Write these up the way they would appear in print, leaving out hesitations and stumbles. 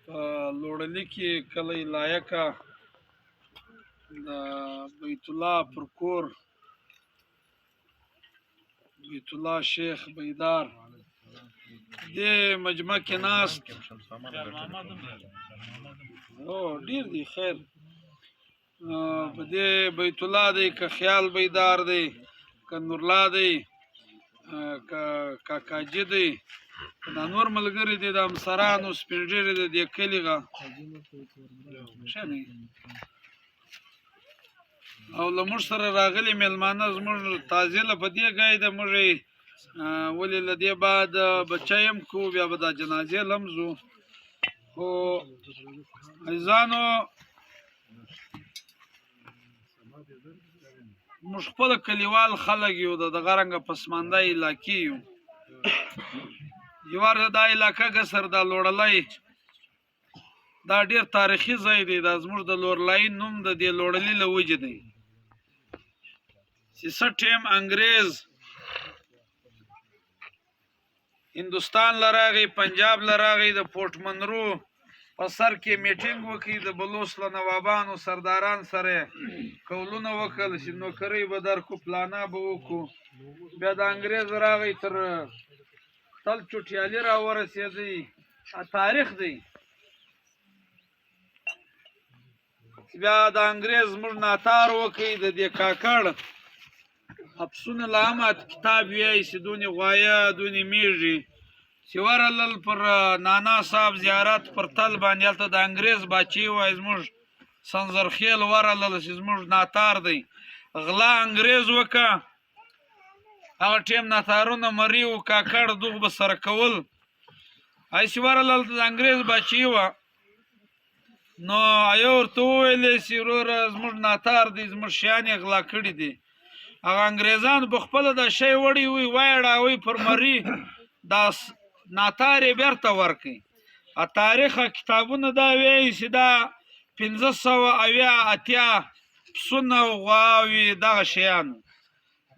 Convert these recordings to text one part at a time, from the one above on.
په لوړلي کې کلی لایقه د بیت الله پر کور بیت الله شیخ بیدار دې مجمع کې ناست ډیر دی خیر په دې بیت الله دی که خیال بیدار دی که نورلا دی که کاکاجي دی دا نور ملګري دي د همسرانو سپین ږیري د دې کلي او له موږ سره راغلي میلمانه زموږ تعزیله په دې ګای ده موږ ولې له دې بعد بچه یم کوو بیا به دا جنازې لمزو خو عزیزانو موږ خپل کلیوال خلک یو د دغه رنګه پسمانده علاقې یو یوار دا علاقه ګسر دا لوړلی دا ډیر تاریخي ځای دی دا زموږ د لورلای نوم د دې لوړلي له وجې دی چې څه ټیم انګریز هندوستان له راغی پنجاب له راغی د پورټ منرو په سر کې میټینګ وکړي د بلوچ له نوابانو سرداران سره قولونه وکړل چې نوکرۍ به درکو پلانا به وکړو بیا د انګریز راغی تر تل چوټیالي راورسېدی تاریخ دی بیا د انګریز موږ ناتار وکړي د دې کاکړ افسونه لامت کتاب وایي چې دونې غوایه دونې میږي چې ورلل پر نانا صاحب زیارت پر تل باندې هلته د انګریز باچې وایي زموږ سنځرخیل ورلل چې زموږ ناتار دی غلا انګریز وکړه هغه ټیم ناتارونه مري و کاکړ دوغ به سره کول هسې ورلل د انګریز باچې وه نو ایو ورته وویلې چې وروره زموږ ناتار دی زموږ شیان یې غلا کړي دي هغه انګریزانو په خپله دا شی وړی وي وایړاوی پر مري دا ناتار یې بېرته ورکړي تاریخ کتابونه دا وایي چې دا 580 پسونه او غواوې دغه شیانو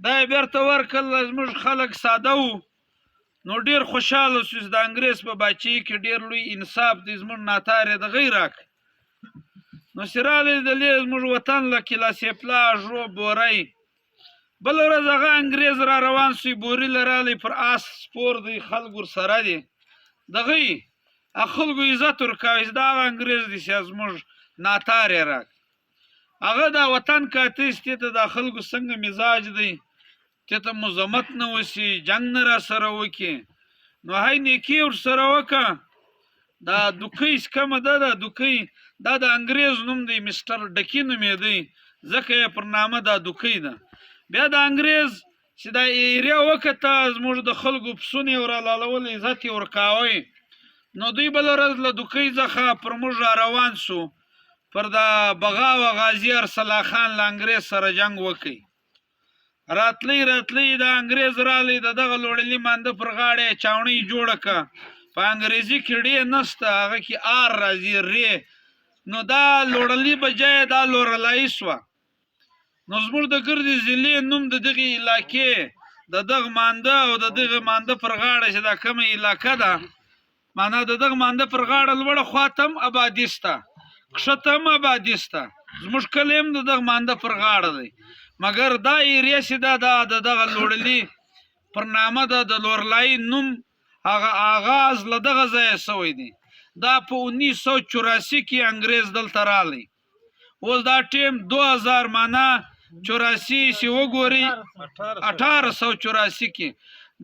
دا یې بېرته ورکړل زموږ خلک ساده وو نو ډېر خوشحاله شو چې د انګریز په باچې کې ډېر لوی انصاف دی زموږ ناتار یې دغه یې راکړ نو چې راغلی دلې زموږ وطن له کلاسې پلاژ رو بوری بله ورځ هغه انګریز را روان سوی بوري له رالی پر آس سپور دی خلک ورسره دي دغه یې خلکو عزت ورکوي چې دا هغه انګریز دی چې زموږ ناتار یې راکړ هغه دا وطن کاتیس دې ته دا خلکو څنګه مزاج دی دې ته مزمت نه وسي جنګ نه را سره وکړي نو هی نیکي ورسره وکړه دا دوکۍ کمه ده دا دوکۍ دا د انګریز نوم دی مسټر ډکي نومېدی ځکه یې پر نامه دا دوکۍ ده بیا د انګریز چې دا ایریا وکته زموږ د خلکو پسونه یې ورالالول عزت یې ورکاوی نو دوی بله ورځ له دوکۍ څخه پر موږ را روان سو پر د بغاو غازي ارسلا خان له انګریز سره جنګ وکړي راتلی د انګریز رالی د دغه لوړلي مانده پر غاړه چاونۍ جوړه که په انګریزي کې ډې نسته هغه کې آر راځي ری نو دا لوړلي بجای دا لورلایي سوه نو زموږ د ګردې ضلع نوم د دغې علاقې د دغه مانده او د دغه مانده پر غاړه چې دا کومه علاقه ده معنا د دغه مانده پر غاړه لوړه خواته هم ابادي شته کښته هم ابادي شته زموږ کلی هم د دغه مانده پر غاړه دی مګر دا ایریا چې دا د دغه لوړلي پر نامه ده د لورلایي نوم هغه آغاز له دغه ځایه سوی دی دا په 1984 کې انګریز دلته رالی اوس دا ټیم 2000 معنا 84 چې وګوري 1884 کې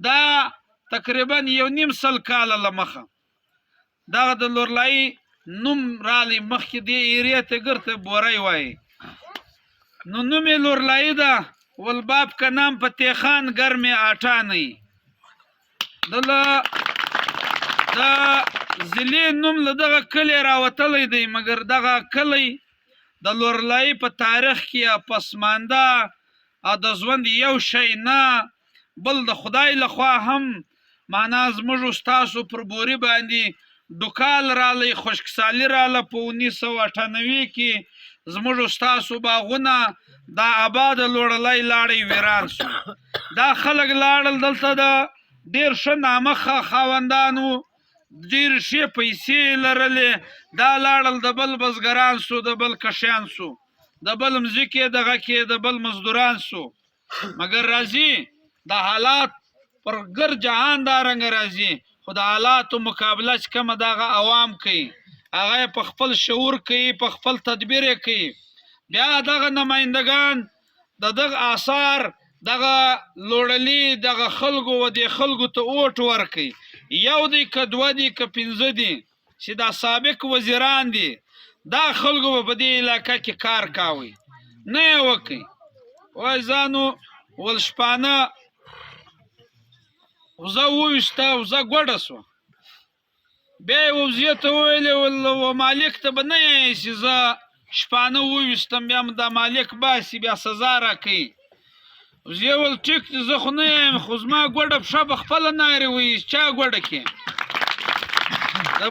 دا تقریبا 1.5 سل کاله له مخه دغه د لورلایي نوم رالی مخکې دې ایریا ته ګرته بوری وایي نو نوم یې لورلایي ده والباب کا نام فتح خان گر میں آټا نہیں د ضلع نوم له دغه کلی راوتلی دی مګر دغه کلی د لورلایي په تاریخ کې پسمانده او د ژوند یو شی نه بل د خدای لخوا هم معنا زموږ ستاسو پر بوري باندې دوکال رالی خشکسالي راله په 1998 کې زموږ ستاسو باغونه دا آباد لوړلی لاړی ویران شو دا خلک لاړل دلته د ډېر ښه نامخه خاوندانو ډېرې ښې پیسې لرلې، دا لاړل د بل بزګران سو، د بل کشیان سو، د بل مځکې دغه کې د بل مزدوران سو. مګر راځي د حالات پر ګر جهان دا رنګ راځي، خو د حالاتو مقابله چې کومه دغه عوام کوي، هغه په خپل شعور کوي، په خپل تدبیر یې کوي. بیا دغه نمایندګان د دغه آثار دغه لوړلي دغه خلکو و دې خلکو ته اوټ ورکوي، یو دی که دوه دی که پنځه دي چې دا سابق وزیران دي، دا خلکو به په دې علاقه کې کار کاوی نه یې وکړي. وایي ځانو ول شپانه وزه وویشته، وزه ګوډه سوه. بیا یې وزې ته وویلې ول مالک ته به نه یې چې زه شپانه وویشتم، بیا دا مالک باسي، بیا سزا راکوي. وزې ول ټیک دی زه خو نه یم، خو زما ګوډه پښه به خپله نارې وي، چا ګوډه کې د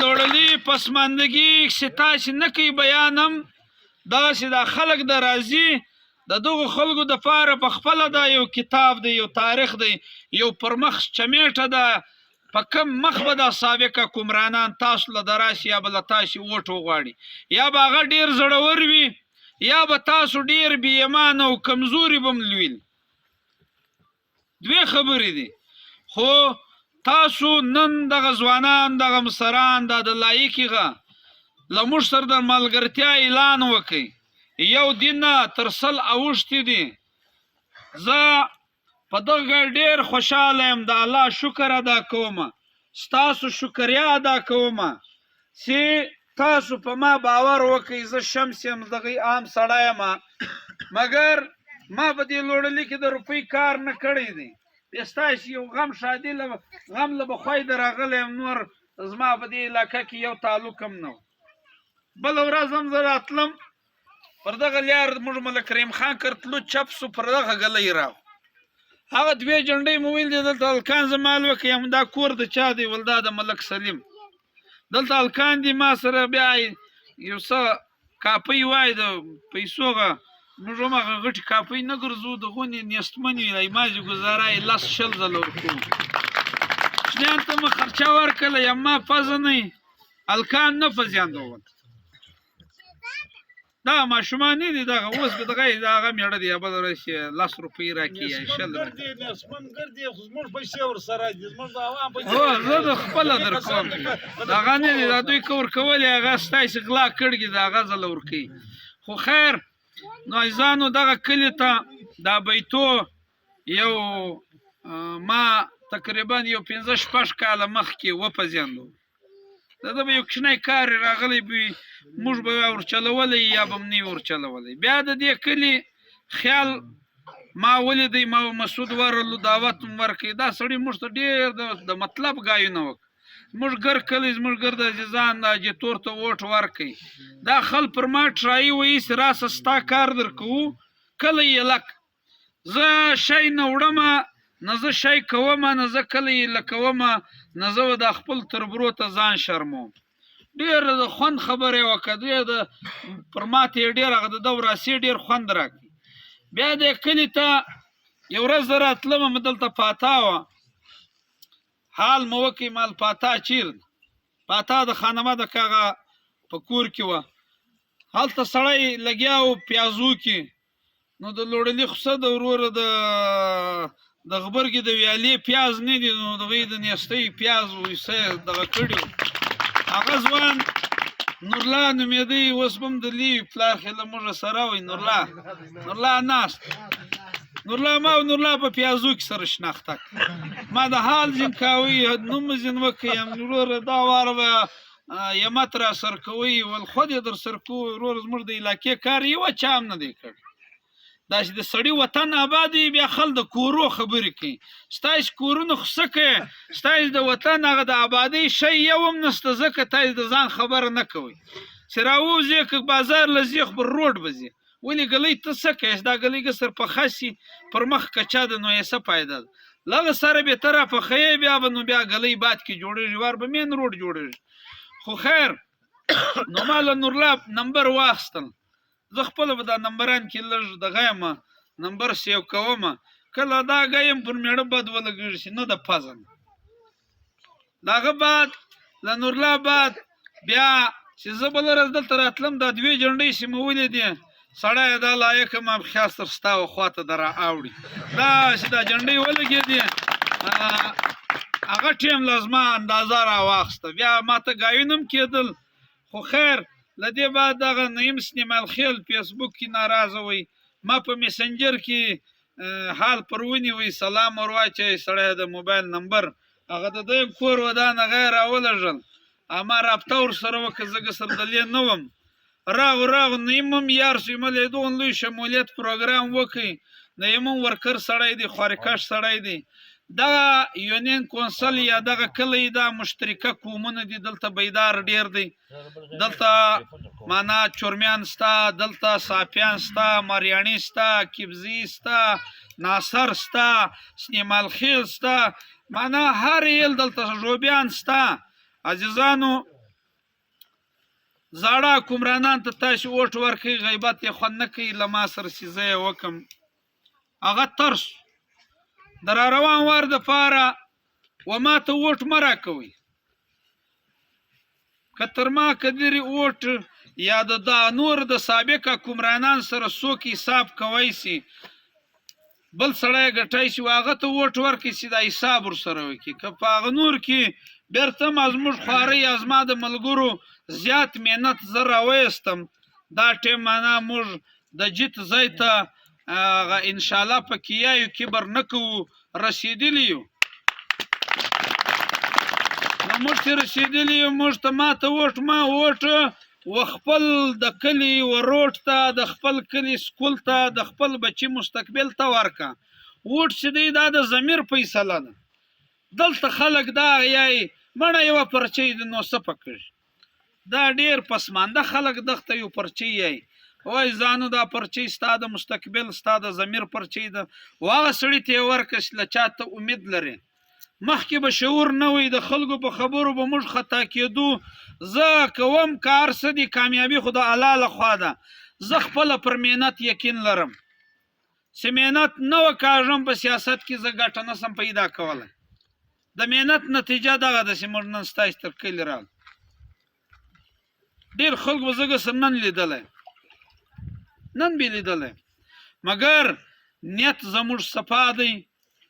لوړلي پسماندګي چې تاسې نه کوي بیانم، داسې دا خلک د راځي د دغو خلکو دپاره په خپله دا یو کتاب دی، یو تاریخ دی، یو پر مخ چمیټه ده، په کم مخ به دا سابقه کمرانان تاسو له دراسي یا به له تاسې ووټ وغواړي، یا به هغه ډېر زړور وي، یا به تاسو ډېر بې ایمانه او کمزوري به م لویل. دوې خبرې دي. خو تاسو نن دغه ځوانان دغه مشران دا د لایقیغه له موږ سره د ملګرتیا اعلان وکړئ. یو دین تر سل اوښتې دي. زه په دغه ډېر خوشحاله یم، د الله شکر ادا کوم، ستاسو شکریا ادا کوم چې تاسو په ما باور وکړئ. زه شمس یم، دغه عام سړی یم، مګر ما په دې لوړلي کې د روپۍ کار نه کړی دی. بیا ستاسې یو غم شادي غم له به خوی د راغلی یم، نور زما په دې علاقه کې یو تعلق هم نه و. بله ورځ هم زه راتلم، پر دغه لیار موږ ملک کریم خان کرتلو چپ سو، پر دغه ګلی راغو. هغه دوې جنډۍ مو ویل دي دلته هلکان زه مال وکړم، دا کور د چا دی؟ ول دا د ملک سلیم. دلته هلکان دي ما سره بیا یو څه کاپۍ وایي د پیسوغه، موږ هم هغه غټې کاپۍ نه ګرځو، د غونې نیستمن وي، مازې ګزاره یې 10-20 ځله ورکوو. شنیان ته مې خرچه ورکړله، یا ما پزه نه هلکان نه پزیاندول. دا ماشومان نه دي دغه، اوس به دغه هغه مېړه دی، بله ورځ 10 روپۍ راکړي یا 20 هو زه د خپله در کوم. دغه نه دي، دا دوی که ورکولې هغه ستاسې غلا کړي د هغه ځله ورکوي. خو خیر نو عزیزانو دغه کلي ته دا بیتو یو ما تقریبا یو 15-16 کاله مخکې وپزیاندو. د ده به یو کوچنی کار راغلی وي، موږ به ورچلولی یا به م نه ورچلولی. بیا د دې کلي خیال ما ولیدی، ما مسعود ورلو دعوت م ورکړي. دا سړي موږ ته ډېر د مطلب ګایونه وکړه. موږ ګر کلی زموږ ګر د عزیزان د اجیتور ته ووټ ورکړئ. دا خل پر ما ټرایي وایي راسه ستا کار در کوو، کله یې لک. زه شی نه وړمه، نه زه شی کومه، نه زه کله یې لکومه، نه زه د خپل تربرو ته ځان شرموم. ډېر د خوند خبره یې وکړه، ډېر پر ما ته یې ډېر هغه د ده وراسي ډېر خوند راکړي. بیا دې کلي ته یو ورځ زه راتلم، دلته پاتا وه، حال مو وکړئ مال پاتا چیرته؟ پاتا د خانمه د کاغه په کور کې وه. هلته سړی لګیا و پیازو کې. نو د لوړلي خوسه د وروره د غبرګې د ویالې پیاز نه دي، نو د هغوی د نیستۍ پیاز ویسه دغه کړي و. هغه ځوان نورلا نومېدی، اوس به هم د لیوي پلار خې له موږه سره وی. نورلا ناست، نورلا ما او نورلا په پیازو کې سره شناخته ما د حال ځین کاوي، نوم مې ځین وکړم. وروره دا واره به یمت را سر کوئ، ول خود یې در سر کوو. وروره زموږ د علاقې کار یوه چا هم نه دی کړی. دا چې د سړي وطن آباد وي، بیا خل د کورو خبرې کوي. ستاسې کورونه خو څه کوي؟ ستاسې د وطن هغه د آبادۍ شی یو هم نشته، ځکه تاسې د ځان خبره نه کوئ. چې راووځې که بازار له ځې خو پر روډ به ځې. ولې ګلۍ ته څه کوې؟ دا ګلۍ که سر پخه شي پر مخ کچا ده، نو یې څه فایده ده؟ لږه سره بېتره پخوې، بیا به نو بیا ګلۍ باد کې جوړېږي، وار به مین روډ جوړېږي. خو خیر نو ما له نورلا نمبر واخیستل. زه خپله به دا نمبران کې لږ دغه یم، نمبر سیو کومه. کله دا ګایم پر مېړه بد ولګېږي چې نه د پزه. د هغه بعد له نورالله آباد بیا چې زه بله ورځ دلته راتلم دا 2 جنډۍ چې مې ولیدې سړی دا لایق یم خیال تر ستا و خواته در اوړي دا چې دا جنډۍ ولګېدې هغه ټیم له زما اندازه راواخسته بیا ماته ګاوین هم کېدل خو خیر له دې بعد دغه نعیم سلیمان خیل فیسبوک کې ناراضه وی ما په میسنجر کې حال پر ونیوی سلام ور واچوی سړی د موبایل نمبر هغه د دوی کور ودانه غیر راولږل اما رابطه ورسره وکړه زه ګسردلې نه وم راغ نعیم هم یار شو ما لیدون لوی شمولیت پروګرام وکړي نعیم هم ورکر سړی دی خوارکش سړی دی دغه یونین کونسل یا دغه کلی دا مشترکه قومونه دي دلته بیدار ډیر دی دلته معنا چورمیان ستا دلته صافیان ستا مریانی ستا کبزی ستا ناصر ستا سلیمان خیل ستا معنا هر یل دلته ژوبیان ستا عزیزانو زاړه حکمرانان ته تاسو ووټ ورکوئ غیبت یې خوند نه کوي له ما سره چې زه یې وکړم هغه ترس د را روان وار دپاره و ما ته ووټ مه راکوئ که تر ما کدرې ووټ یا د نور د سابق حکمرانان سره څوک حساب کوی سي بل سړی ګټی شي هغه ته ووټ ورکړي چې دا حساب ورسره وکړي که په هغه نور کې بیرته ما زموږ خوارۍ یا زما د ملګرو زیات محنت زه راویستم دا ټیم معنا موږ د جیت ځای ته انشاءالله په کیایو کبر نه کوو رسېدلي یو نو موږ چې رسېدلي یو موږ ته ما ته ووټ ما ووټ و خپل د کلي و روډ ته د خپل کلي سکول ته د خپل بچي مستقبل ته ورکه ووټ چې دی دا د ضمیر فیصله ده دلته خلک دا یای مړه یوه پرچۍ د نو څه پکړي دا ډېر پسمانده خلک دغته یو پرچۍ یای وای ځانو دا پرچۍ ستا د مستقبل ستا د ضمیر پرچۍ ده و هغه سړي ته یې ورکړه چې له چا ته امید لرې مخکې به شعور نه وي د خلکو په خبرو به موږ خطا کېدو زه کوم کار څه دي کامیابي خو د الله له خوا ده زه خپله پر محنت یقین لرم چې محنت نه وکاږم په سیاست کې زه ګټه نه سم پیدا کولی د محنت نتیجه دغه ده چې موږ نن ستاسو تر کلي راغلو ډېر خلکو به زه ګسم نن لیدلی نن به لیدلی مګر نیت زموږ صفا دی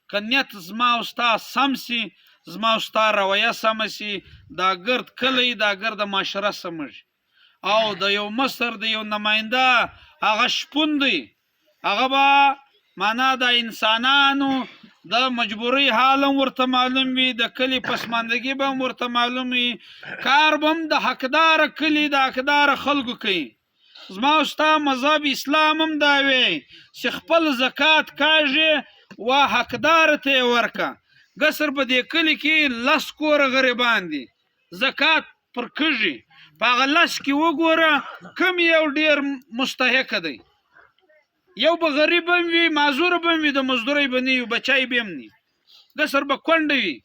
که نیت زما او ستا سم سي زما او ستا رویه سمه سي دا ګرد کلی دا ګرده معاشره سمږي او د یو مصر د یو نماینده هغه شپون دی هغه به معنا د انسانانو د مجبورۍ حال هم ورته معلوم وي د کلي پسماندګي به هم ورته معلوم وي کار به هم د حقداره کلي د حقداره خلکو کوي زما او ستا مذهب اسلام هم دا وی چې خپل زکات کاږي و حقدار ته یې ورکه ګسر په دې کلي کې 10 کوره غریبان دي زکات پر کږي په هغه 10 کې وګوره کم یو ډېر مستحق دی یو به غریب هم وي معذور به هم وي د مزدورۍ به نه وي بچی به هم نه ګسر به کونډه وي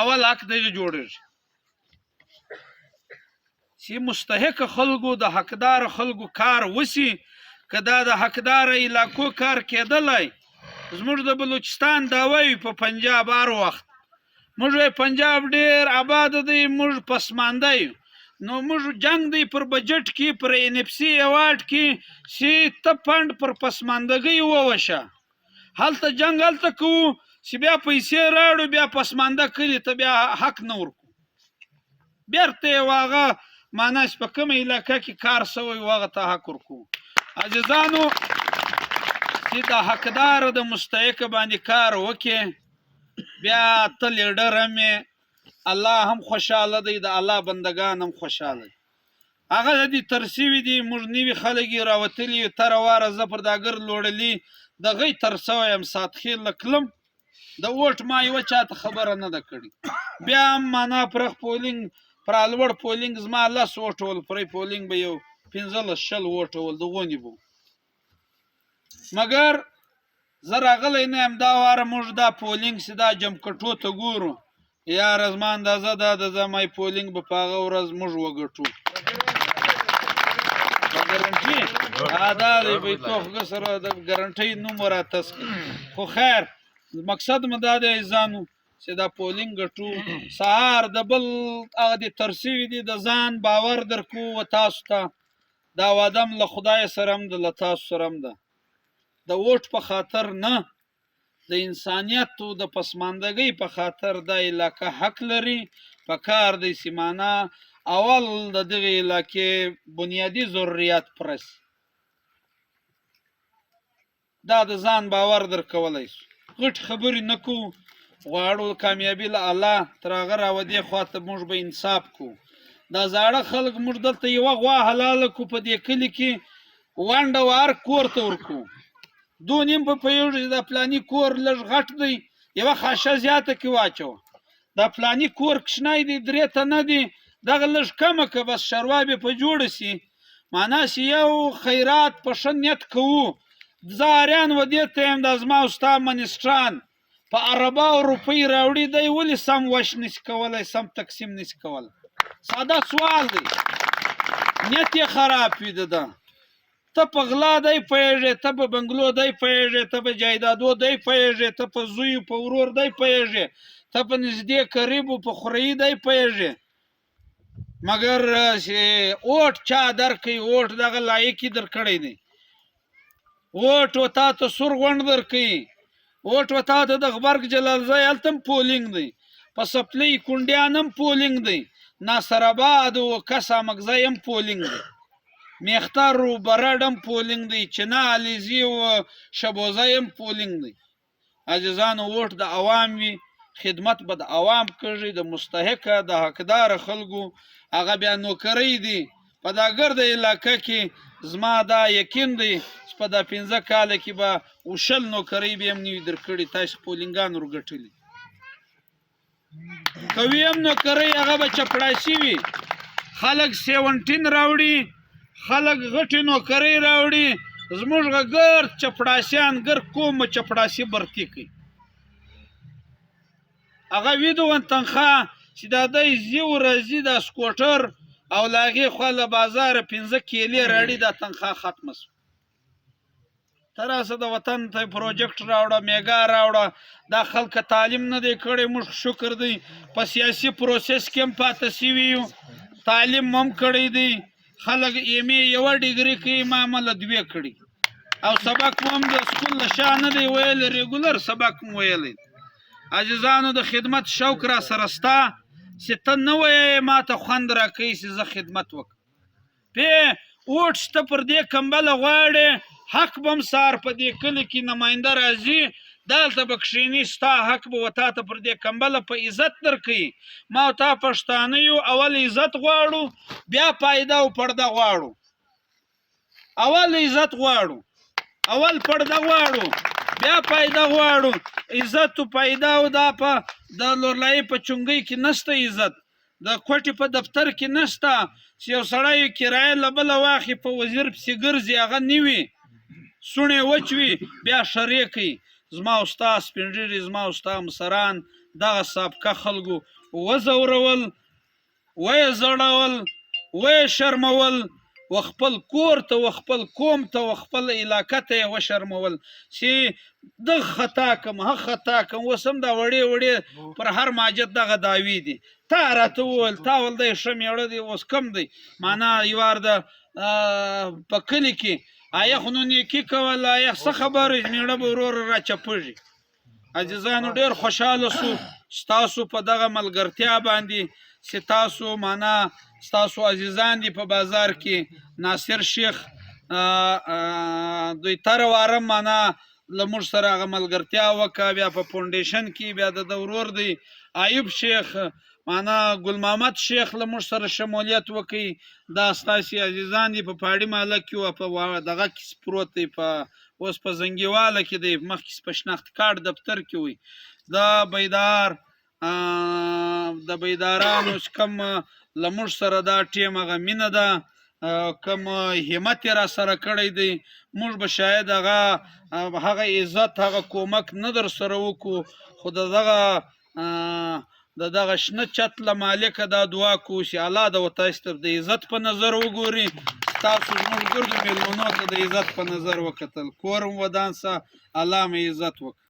اول حق دغه جوړېږي چې مستحق خلکو د حقدار خلکو کار وسی که دا د حقدار علاقو کار کېدلی زموږ د بلوچستان داوی په پنجاب هر وخت موږ پنجاب ډېر آباد دی موږ پسمانده یو نو موږ جنگ دی پر بجټ کې پر NFC ایوارډ کې چې ته فنډ پر پسماندګۍ ووشه هلته جنگ هلته کوو چې بیا پیسې راوړو بیا پسمانده کلي ته بیا حق نه ورکو بیرته یې هغه معنا چې په کومه علاقه کې کار سوی هغه ته حق ورکو عزیزانو چې د حقدار د مستحق باندې کار وکې بیا ته لیډر هم الله هم خوشحاله دی د الله بندگان هم خوشحاله دی هغه د دې ترسیوي دي موږ نوي خلک یې راوتلي تر واره زه پر دا ګر لوړلي د غي تر سوی یم ساتخیل لکلم د ووټ ما یوه چاته خبره نه ده کړې بیا هم معنا پرخ پولینګ پر الوړ پولینګ زما 10 ووټ ول پرې پولینګ به یو 15 شل ووټ ول د غونې بو مګر زه راغلی نه یم دا واره موږ دا پولینګ چې دا جمکټو ته ګورو یاره زما اندازه دا ده زما پولینګ به په هغه ورځ موږ وګټو ګارنټي دا دی بیتوخ سره د ګارنټۍ نوم راته خو خیر مقصد مې دا دی ځانو چې دا پولینګ ګټو سهار د بل هغه دې ترسوي دي د ځان باور درکو و تاسو ته دا وعدم له خدای سره هم ده له تاسو سره هم ده د ووټ په خاطر نه د انسانیت او د پسماندګۍ په خاطر دا علاقه حق لري په کار دی سیمانه اول د دغه علاقې بنیادی ضرورت پرس دا د ځان باور درکولی شو غټ خبرې نه کوو غواړو کامیابي له الله تر هغه راودې خواته موږ به انصاف کوو دا زاړه خلک موږ دلته یوه غوا حلاله کو په دې کلي کې ونډه وار کور ته ورکو دو نیم په پوهېږو چې دا پلاني کور لږ غټ دی یوه خاشه زیاته کې واچوه دا پلاني کور کوچنی دی 3 تنه دی دغه لږ کمه که بس شروابې په جوړه سي معنا چې یو خیرات په ښه نیت کوو زه اریان و دې ته یم دا زما او ستا منسټران په عربه او روپۍ راوړي دی ولې سم وش نسي کولی سم تقسیم نسي کولی ساده سوال دی نیت یې خراب وي د ده ته په غلا دی پوهېږې ته په بنګلو دی پوهېږې ته په جایدادو دی پوهېږې ته په زویو په ورور دی پوهېږې ته په نږدې قریبو په خورهي دی پوهېږې مګر اوټ چا درکوي اوټ دغه لایقي درکړی دی اوټ و تا ته سور غونډ درکوي اوټ و تا ته د غبرګ جلالزی هلته هم پولینګ دی په سپلۍ کونډیان هم پولینګ دی ناصرآباد و کسا مګزی هم پولینګ دی میختر و برډ هم پولینګ دی چنا علیزي و شبوزی هم پولینګ دی عزیزانو اوټ د عوام وي خدمت به د عوام کږي د مستحقه د حقدار خلکو هغه بیا نوکرۍ دي په دا ګرده علاقه کې زما دا یقین دی چې په دا 15 کاله کې به وشل نوکرۍ به هم نوي درکړي تاسو پولینګان ورګټلي که وي هم نوکرۍ هغه به چپړاسي وي خلک 17 راوړي خلک غټې نوکرۍ راوړي زموږ ګرد چپړاسیان ګرد کومه چپړاسي برتي کوي هغه ویدون تنخواه چې دا دی زی ورځي دا سکوټر او له هغې خوا له بازاره 15 کیلې راړي دا تنخواه ختمه شوه ته راسه د وطن ته پروجیکټ راوړه میګا راوړه دا خلکه تعلیم نه دی کړی موږ شکر دی په سیاسي پروسس کې هم پاته سوي یو تعلیم هم کړی دی خلک ایم ای یوه ډیګري کوي ما عمله 2 کړي او سبق مو هم د سکول له شا نه دی ویلی ریګولر سبق مو ویلی عزیزانو د خدمت شوق را سره ستا چې ته نه وایې ما ته خوند راکوي چې زه خدمت وکړم پې اوټ شته پر دې کمبله غواړې حق به هم سهار په دې کلي کې نماینده راځي دلته به کښېني ستا حق به و تا ته پر دې کمبله په عزت درکوي ما او تا پښتانه یو اول عزت غواړو بیا پایده او پرده غواړو اول عزت غواړو اول پرده غواړو بیا پایده غواړو عزت و پایده او دا په د لورلایي په چونګۍ کې نشته عزت د کوټې په دفتر کې نشته چې یو سړی کرایه له بله واخلي په وزیر پسې ګرځي هغه نه وي سوڼې وچ وي بیا شرې کوي زما او ستا سپین ږیري زما او ستا همسران دغه سابقه خلکو وځورول ویې زړول ویې شرمول و خپل کور ته و خپل قوم ته و خپل علاقه ته یې وشرمول چې دغه خطا کم هغه خطا کم اوس هم دا وړې وړې پر هر ماجد دغه دعوې دي تا راته وویل تا ول دی ښه میړه دی اوس کم دی معنا یوار د په کلي کې آیا خو نو نیکي کول آیا څه خبره میړه به ورور را چپږي عزیزانو ډېر خوشحاله سو ستاسو په دغه ملګرتیا باندې چې تاسو معنا ستاسو عزیزان دي په بازار کې ناصر شیخ دوی تر واره معنا له موږ سره هغه ملګرتیا وکړه بیا په فونډیشن کې بیا د ورور دی ایوب شیخ معنا ګل محمد شیخ له موږ سره شمولیت وکړي دا ستاسې عزیزان دي په پاړي محله کې و په دغه کې پروت دی په اوس په زنګیواله کې دی مخکې په شناخت کارت دفتر کې وي د بیدارانو چې کوم له موږ سره دا ټیم هغه مینه ده کوم همت یې را سره کړی دی موږ به شاید هغه عزت هغه کومک نه در سره وکړو خو د دغه شنه چت له مالکه دا دعا کوو چې الله د تاسو ته د عزت په نظر وګوري تاسو زموږ ګردو میلمنو ته د عزت په نظر وکتل کور ودان سه الله مې عزت وکړي